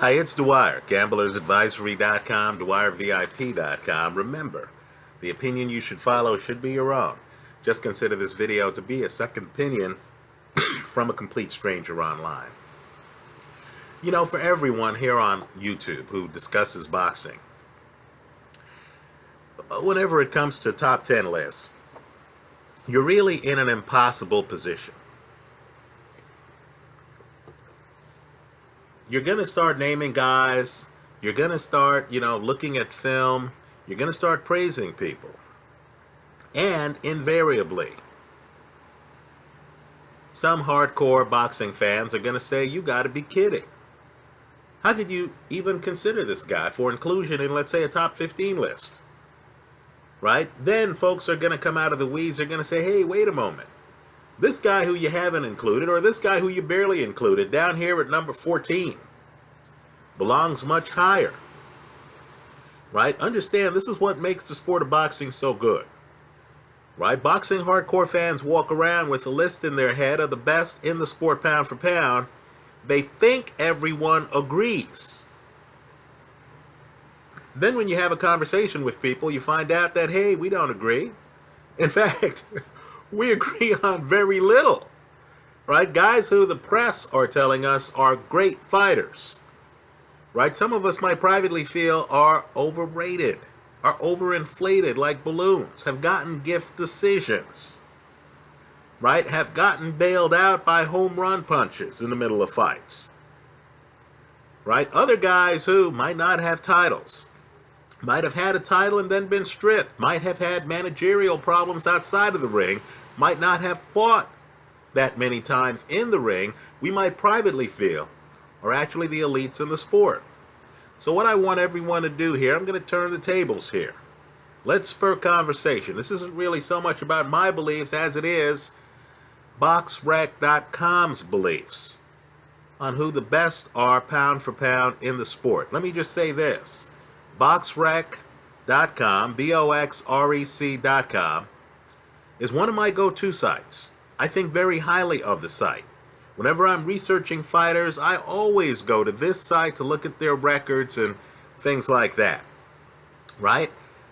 Hi, it's Dwyer, gamblersadvisory.com, dwyervip.com. Remember, the opinion you should follow should be your own. Just consider this video to be a second opinion from a complete stranger online. You know, for everyone here on YouTube who discusses boxing, whenever it comes to top 10 lists, you're really in an impossible position. You're going to start naming guys, you're going to start, looking at film, you're going to start praising people. And invariably, some hardcore boxing fans are going to say, you got to be kidding. How could you even consider this guy for inclusion in, let's say, a top 15 list? Right? Then folks are going to come out of the weeds, they're going to say, hey, wait a moment. This guy who you haven't included, or this guy who you barely included, down here at number 14, belongs much higher. Right? Understand, this is what makes the sport of boxing so good. Right? Boxing hardcore fans walk around with a list in their head of the best in the sport pound for pound. They think everyone agrees. Then when you have a conversation with people, you find out that, hey, we don't agree. In fact, we agree on very little. Right? Guys who the press are telling us are great fighters. Right? Some of us might privately feel are overrated, are overinflated like balloons, have gotten gift decisions. Right? Have gotten bailed out by home run punches in the middle of fights. Right? Other guys who might not have titles, might have had a title and then been stripped, might have had managerial problems outside of the ring, might not have fought that many times in the ring, we might privately feel are actually the elites in the sport. So what I want everyone to do here, I'm going to turn the tables here. Let's spur conversation. This isn't really so much about my beliefs as it is BoxRec.com's beliefs on who the best are pound for pound in the sport. Let me just say this. BoxRec.com, BoxRec.com, is one of my go-to sites. I think very highly of the site. Whenever I'm researching fighters, I always go to this site to look at their records and things like that. Right?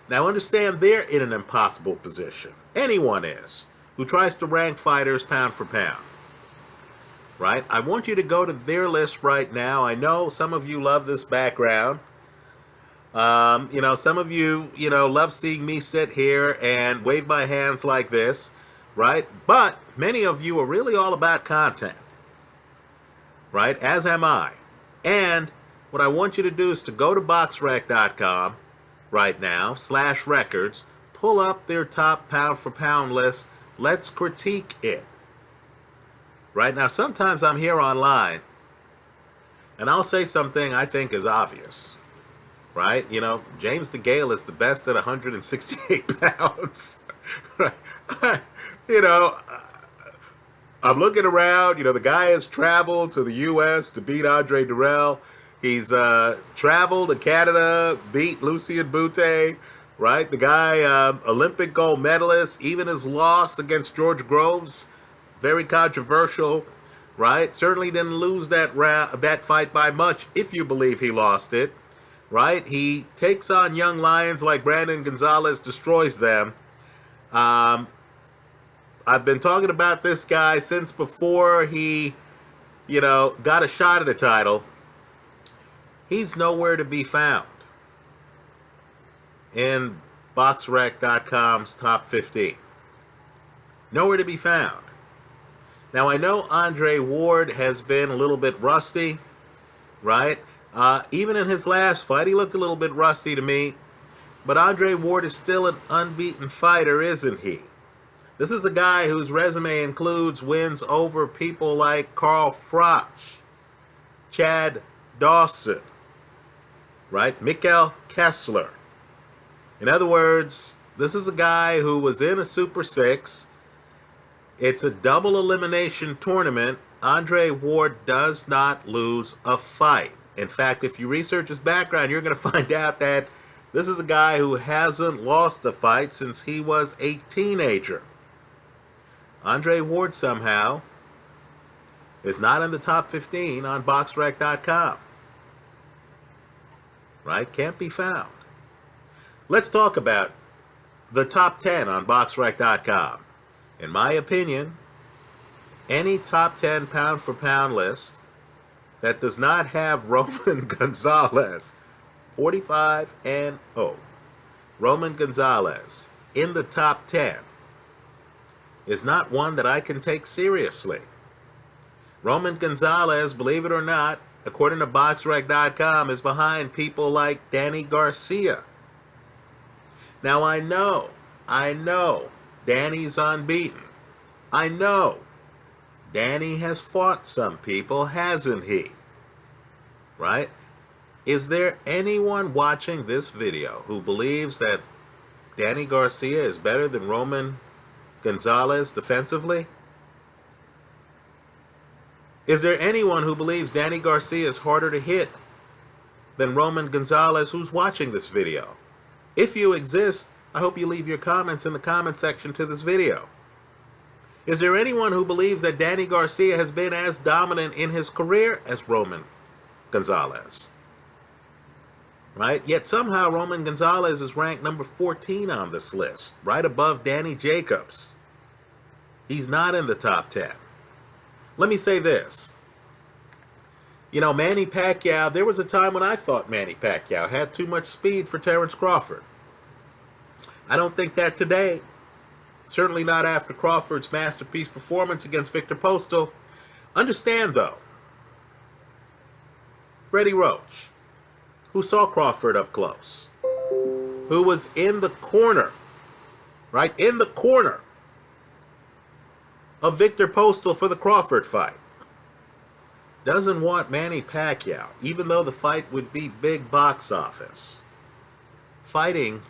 Now understand, they're in an impossible position. Anyone is who tries to rank fighters pound for pound. Right? I want you to go to their list right now. I know some of you love this background. Some of you, love seeing me sit here and wave my hands like this, right? But many of you are really all about content, right? As am I. And what I want you to do is to go to BoxRec.com right now, /records, pull up their top pound for pound list. Let's critique it. Right? Now, sometimes I'm here online and I'll say something I think is obvious. Right? James DeGale is the best at 168 pounds. I'm looking around. The guy has traveled to the U.S. to beat Andre Durrell. He's traveled to Canada, beat Lucien Bute. Right? The guy, Olympic gold medalist, even his loss against George Groves, very controversial. Right? Certainly didn't lose that fight by much, if you believe he lost it. Right? He takes on young lions like Brandon Gonzalez, destroys them. I've been talking about this guy since before he, got a shot at a title. He's nowhere to be found in BoxRec.com's top 15. Nowhere to be found. Now, I know Andre Ward has been a little bit rusty, right? Even in his last fight, he looked a little bit rusty to me. But Andre Ward is still an unbeaten fighter, isn't he? This is a guy whose resume includes wins over people like Carl Froch, Chad Dawson, right? Mikkel Kessler. In other words, this is a guy who was in a Super 6. It's a double elimination tournament. Andre Ward does not lose a fight. In fact, if you research his background, you're going to find out that this is a guy who hasn't lost a fight since he was a teenager. Andre Ward somehow is not in the top 15 on BoxRec.com. right? Can't be found. Let's talk about the top 10 on boxrec.com. In my opinion, any top 10 pound for pound list that does not have Roman Gonzalez, 45-0, Roman Gonzalez in the top 10 is not one that I can take seriously. Roman Gonzalez, believe it or not, according to boxrec.com, is behind people like Danny Garcia. Now I know, Danny's unbeaten. I know Danny has fought some people, hasn't he? Right? Is there anyone watching this video who believes that Danny Garcia is better than Roman Gonzalez defensively? Is there anyone who believes Danny Garcia is harder to hit than Roman Gonzalez who's watching this video? If you exist, I hope you leave your comments in the comment section to this video. Is there anyone who believes that Danny Garcia has been as dominant in his career as Roman Gonzalez? Right? Yet somehow Roman Gonzalez is ranked number 14 on this list, right above Danny Jacobs. He's not in the top 10. Let me say this. You know, Manny Pacquiao, there was a time when I thought Manny Pacquiao had too much speed for Terence Crawford. I don't think that today. Certainly not after Crawford's masterpiece performance against Victor Postol. Understand, though, Freddie Roach, who saw Crawford up close, who was in the corner, right, in the corner of Victor Postol for the Crawford fight, doesn't want Manny Pacquiao, even though the fight would be big box office, fighting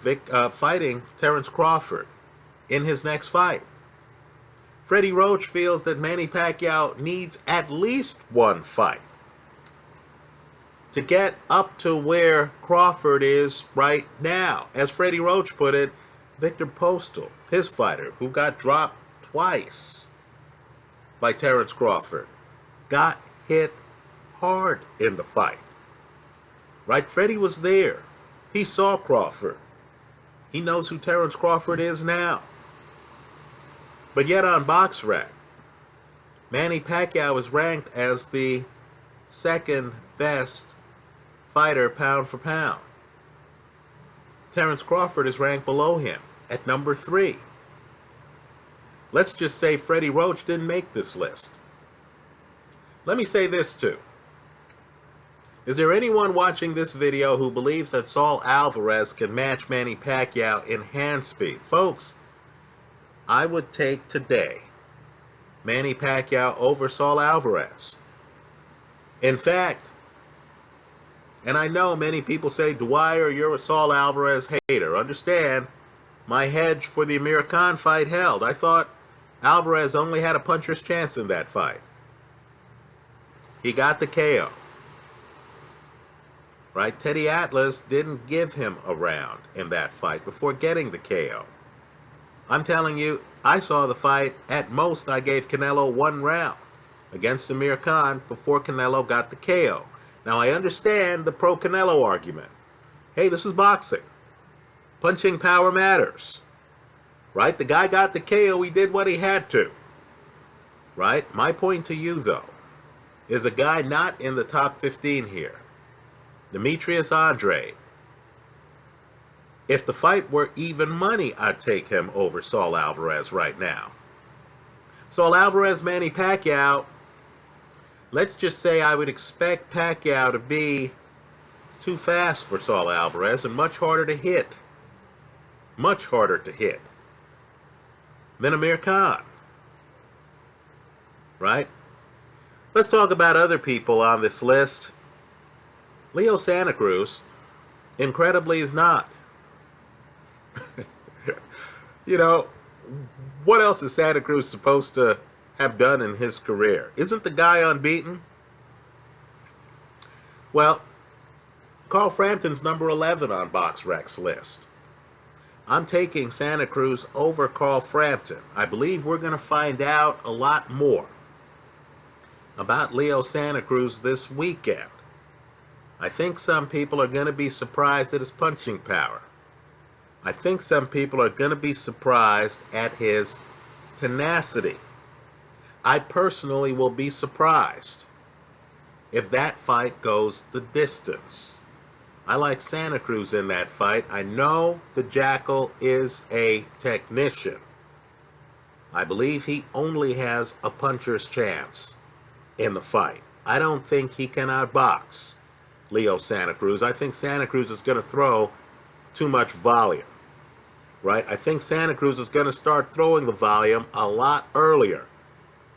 Terence Crawford in his next fight. Freddie Roach feels that Manny Pacquiao needs at least one fight to get up to where Crawford is right now. As Freddie Roach put it, Victor Postol, his fighter, who got dropped twice by Terence Crawford, got hit hard in the fight. Right? Freddie was there. He saw Crawford. He knows who Terence Crawford is now. But yet on BoxRec, Manny Pacquiao is ranked as the second best fighter pound for pound. Terence Crawford is ranked below him at number 3. Let's just say Freddie Roach didn't make this list. Let me say this too. Is there anyone watching this video who believes that Saul Alvarez can match Manny Pacquiao in hand speed? Folks, I would take today Manny Pacquiao over Saul Alvarez. In fact, and I know many people say, Dwyer, you're a Saul Alvarez hater. Understand, my hedge for the Amir Khan fight held. I thought Alvarez only had a puncher's chance in that fight. He got the KO. Right? Teddy Atlas didn't give him a round in that fight before getting the KO. I'm telling you, I saw the fight. At most, I gave Canelo 1 round against Amir Khan before Canelo got the KO. Now, I understand the pro-Canelo argument. Hey, this is boxing. Punching power matters. Right? The guy got the KO. He did what he had to. Right? My point to you, though, is a guy not in the top 15 here. Demetrius Andrade. If the fight were even money, I'd take him over Saul Alvarez right now. Saul Alvarez, Manny Pacquiao, let's just say I would expect Pacquiao to be too fast for Saul Alvarez and much harder to hit. Much harder to hit than Amir Khan. Right? Let's talk about other people on this list. Leo Santa Cruz, incredibly, is not. You know, what else is Santa Cruz supposed to have done in his career? Isn't the guy unbeaten? Well, Carl Frampton's number 11 on BoxRec's list. I'm taking Santa Cruz over Carl Frampton. I believe we're going to find out a lot more about Leo Santa Cruz this weekend. I think some people are going to be surprised at his punching power. I think some people are going to be surprised at his tenacity. I personally will be surprised if that fight goes the distance. I like Santa Cruz in that fight. I know the Jackal is a technician. I believe he only has a puncher's chance in the fight. I don't think he can outbox Leo Santa Cruz. I think Santa Cruz is going to throw too much volume, right? I think Santa Cruz is going to start throwing the volume a lot earlier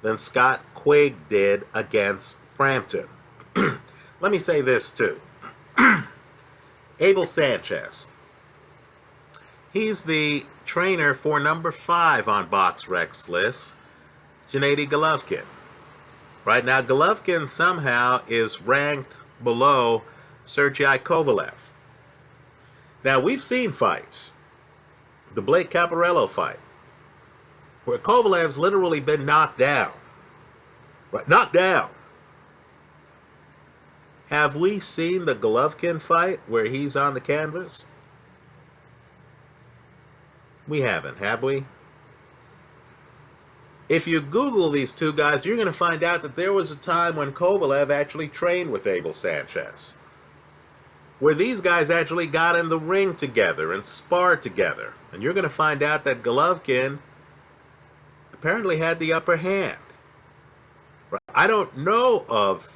than Scott Quigg did against Frampton. Let me say this too. Abel Sanchez. He's the trainer for number 5 on BoxRec's list, Gennady Golovkin. Right now, Golovkin somehow is ranked below Sergey Kovalev. Now, we've seen fights, the Blake Caparello fight, where Kovalev's literally been knocked down. Right, knocked down. Have we seen the Golovkin fight where he's on the canvas? We haven't, have we? If you Google these two guys, you're going to find out that there was a time when Kovalev actually trained with Abel Sanchez, where these guys actually got in the ring together and sparred together. And you're going to find out that Golovkin apparently had the upper hand. I don't know of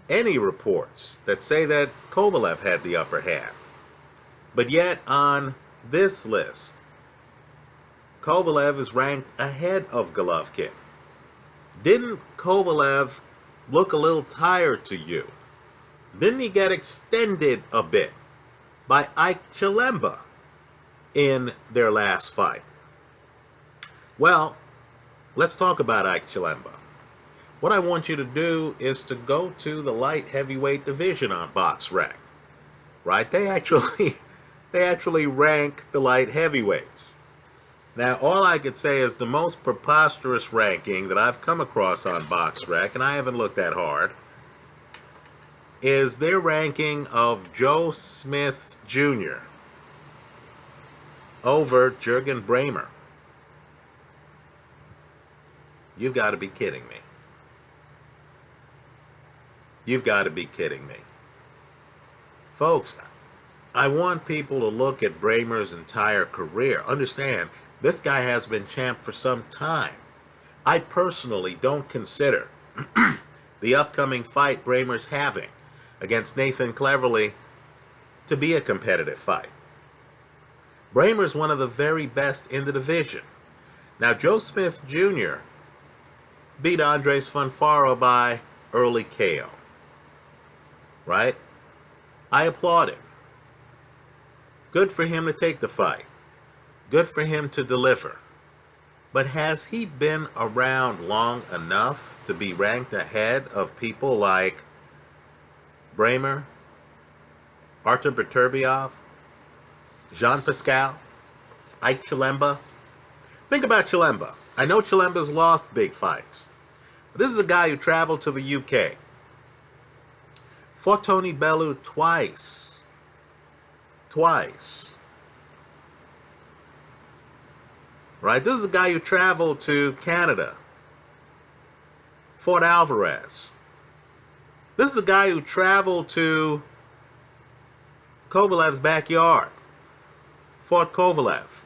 any reports that say that Kovalev had the upper hand. But yet on this list, Kovalev is ranked ahead of Golovkin. Didn't Kovalev look a little tired to you? Didn't he get extended a bit by Ike Chilemba in their last fight? Well, let's talk about Ike Chilemba. What I want you to do is to go to the light heavyweight division on BoxRec. Right? They actually rank the light heavyweights. Now, all I could say is the most preposterous ranking that I've come across on BoxRec, and I haven't looked that hard, is their ranking of Joe Smith Jr. over Jürgen Brähmer. You've got to be kidding me. You've got to be kidding me. Folks, I want people to look at Brähmer's entire career. Understand, this guy has been champ for some time. I personally don't consider the upcoming fight Brähmer's having against Nathan Cleverly to be a competitive fight. Brähmer's one of the very best in the division. Now, Joe Smith Jr. beat Andres Fonfaro by early KO. Right? I applaud him. Good for him to take the fight. Good for him to deliver. But has he been around long enough to be ranked ahead of people like Brähmer, Artur Beterbiev, Jean Pascal, Ike Chilemba? Think about Chilemba. I know Chilemba's lost big fights, but this is a guy who traveled to the UK. Fought Tony Bellew twice. Right? This is a guy who traveled to Canada. Fought Alvarez. This is a guy who traveled to Kovalev's backyard. Fought Kovalev.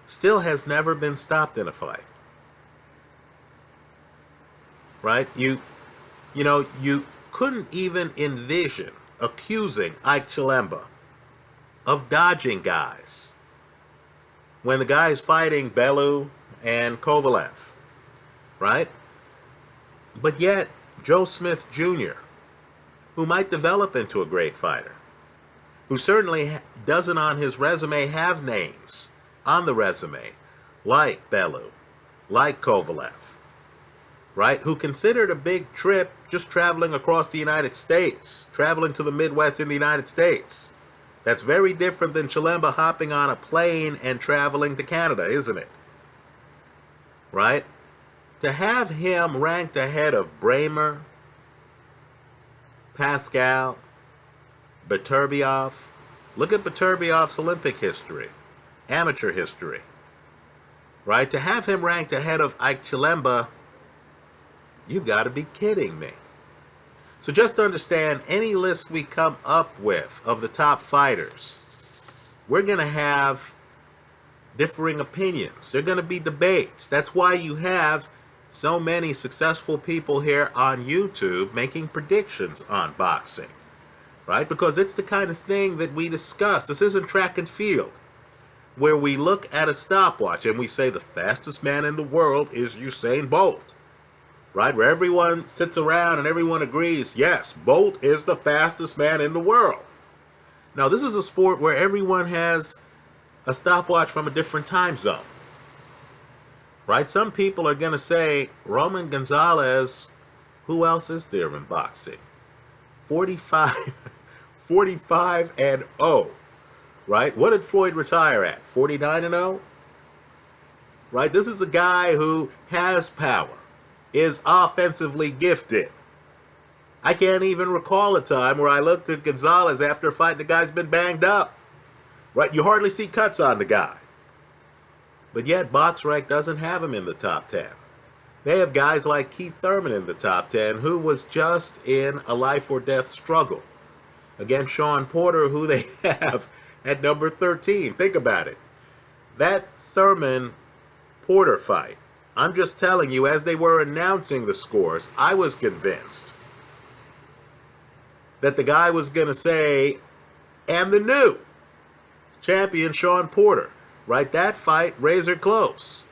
Still has never been stopped in a fight. Right? You couldn't even envision accusing Ike Chilemba of dodging guys when the guy is fighting Bellew and Kovalev, right? But yet, Joe Smith Jr., who might develop into a great fighter, who certainly doesn't on his resume have names on the resume like Bellew, like Kovalev, right? Who considered a big trip just traveling across the United States, traveling to the Midwest in the United States. That's very different than Chilemba hopping on a plane and traveling to Canada, isn't it? Right? To have him ranked ahead of Brähmer, Pascal, Beterbiev. Look at Beterbiev's Olympic history, amateur history. Right? To have him ranked ahead of Ike Chilemba, you've got to be kidding me. So just understand, any list we come up with of the top fighters, we're going to have differing opinions. There are going to be debates. That's why you have so many successful people here on YouTube making predictions on boxing. Right? Because it's the kind of thing that we discuss. This isn't track and field, where we look at a stopwatch and we say the fastest man in the world is Usain Bolt. Right? Where everyone sits around and everyone agrees, yes, Bolt is the fastest man in the world. Now, this is a sport where everyone has a stopwatch from a different time zone. Right? Some people are going to say, Roman Gonzalez, who else is there in boxing? 45 and 0. Right? What did Floyd retire at? 49 and 0? Right? This is a guy who has power, is offensively gifted. I can't even recall a time where I looked at Gonzalez after fighting the guy's been banged up. Right? You hardly see cuts on the guy. But yet, BoxRec doesn't have him in the top 10. They have guys like Keith Thurman in the top 10, who was just in a life-or-death struggle against Sean Porter, who they have at number 13. Think about it. That Thurman-Porter fight, I'm just telling you, as they were announcing the scores, I was convinced that the guy was going to say, and the new champion, Sean Porter. Right? That fight, razor close.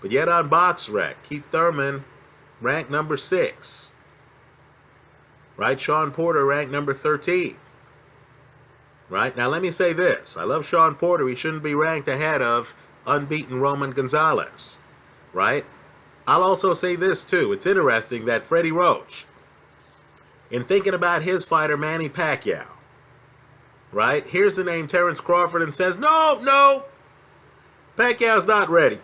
But yet on BoxRec, Keith Thurman ranked number 6. Right? Sean Porter ranked number 13. Right? Now let me say this. I love Sean Porter. He shouldn't be ranked ahead of unbeaten Roman Gonzalez. Right? I'll also say this too. It's interesting that Freddie Roach, in thinking about his fighter Manny Pacquiao, right? Here's the name Terrence Crawford and says, no, Pacquiao's not ready.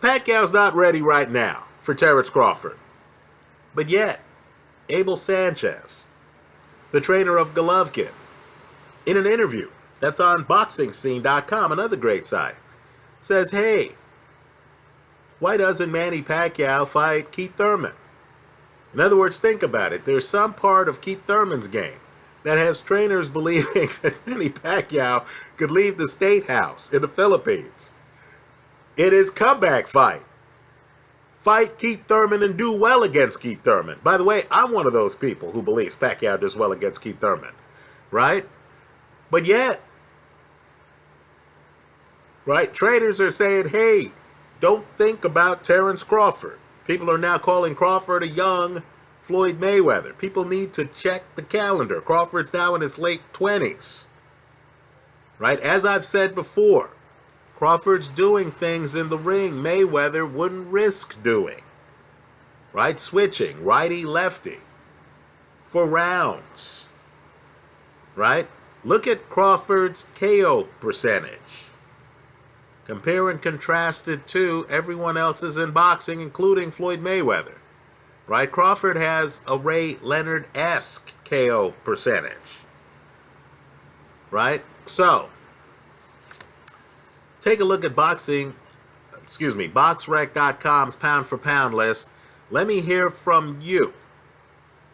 Pacquiao's not ready right now for Terrence Crawford. But yet, Abel Sanchez, the trainer of Golovkin, in an interview that's on boxingscene.com, another great site, says, hey, why doesn't Manny Pacquiao fight Keith Thurman? In other words, think about it. There's some part of Keith Thurman's game that has trainers believing that Manny Pacquiao could leave the State House in the Philippines. It is comeback fight. Fight Keith Thurman and do well against Keith Thurman. By the way, I'm one of those people who believes Pacquiao does well against Keith Thurman. Right? But yet, right, traders are saying, hey, don't think about Terrence Crawford. People are now calling Crawford a young Floyd Mayweather. People need to check the calendar. Crawford's now in his late 20s. Right? As I've said before, Crawford's doing things in the ring Mayweather wouldn't risk doing. Right? Switching, righty-lefty, for rounds. Right? Look at Crawford's KO percentage. Compare and contrast it to everyone else's in boxing, including Floyd Mayweather. Right? Crawford has a Ray Leonard-esque KO percentage. Right? So, take a look at BoxRec.com's pound-for-pound list. Let me hear from you.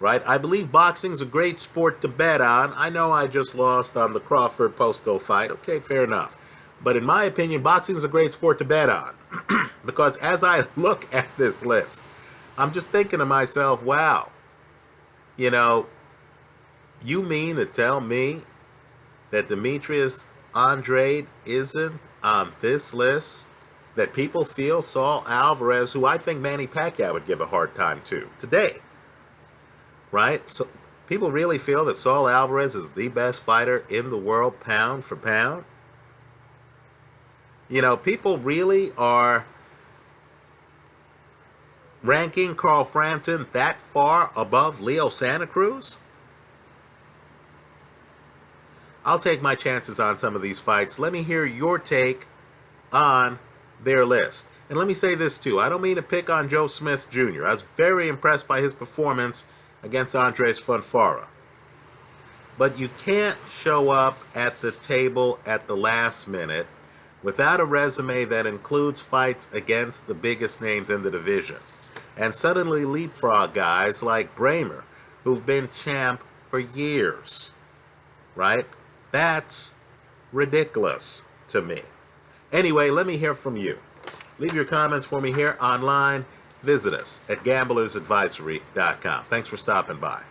Right? I believe boxing's a great sport to bet on. I know I just lost on the Crawford-Posto fight. Okay, fair enough. But in my opinion, boxing is a great sport to bet on. Because as I look at this list, I'm just thinking to myself, wow, you know, you mean to tell me that Demetrius Andrade isn't on this list? That people feel Saul Alvarez, who I think Manny Pacquiao would give a hard time to today, right? So people really feel that Saul Alvarez is the best fighter in the world, pound for pound? You know, people really are ranking Carl Frampton that far above Leo Santa Cruz? I'll take my chances on some of these fights. Let me hear your take on their list. And let me say this too. I don't mean to pick on Joe Smith Jr. I was very impressed by his performance against Andres Fonfara. But you can't show up at the table at the last minute without a resume that includes fights against the biggest names in the division and suddenly leapfrog guys like Bramer, who've been champ for years, right? That's ridiculous to me. Anyway, let me hear from you. Leave your comments for me here online. Visit us at gamblersadvisory.com. Thanks for stopping by.